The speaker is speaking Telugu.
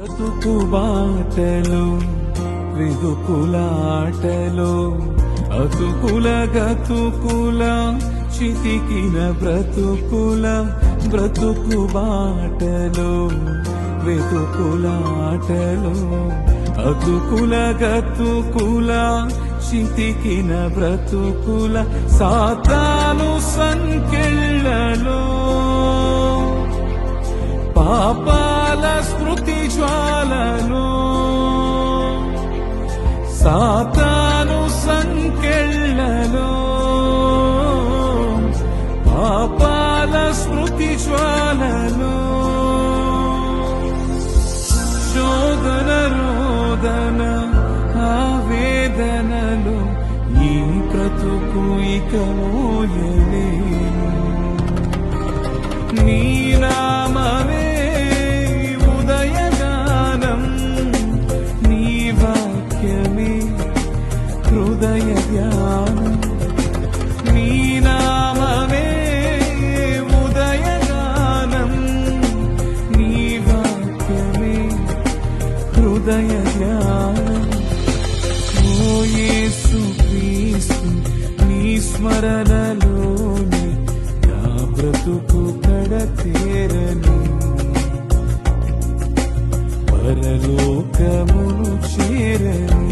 బ్రతుకు బాటలో వెదుకులాటలో అతుకుల గతుకుల చితికిన బ్రతుకు బాటలో వెదుకులాటలో అతుకుల గతుకుల చితికిన బ్రతుకుల సాతాను సంకెళ్ళలో పాపాల స్మృతి జ్వాలలో సాతాను సంకెళ్ళలో పాపాల స్మృతి జ్వాలలో శోధన రోదన ఆవేదనలో ఈ బ్రతుకు ఇక మోయలేను నీ నామమే ఉదయగానం నీ వాక్యమే హృదయ ధ్యానం నీ నామమే ఉదయగానం నీ వాక్యమే హృదయ ధ్యానం ఓ యేసు క్రీస్తు నీ స్మరణలోనే నా బ్రతుకు కడతేరని పరలోకమును చేరని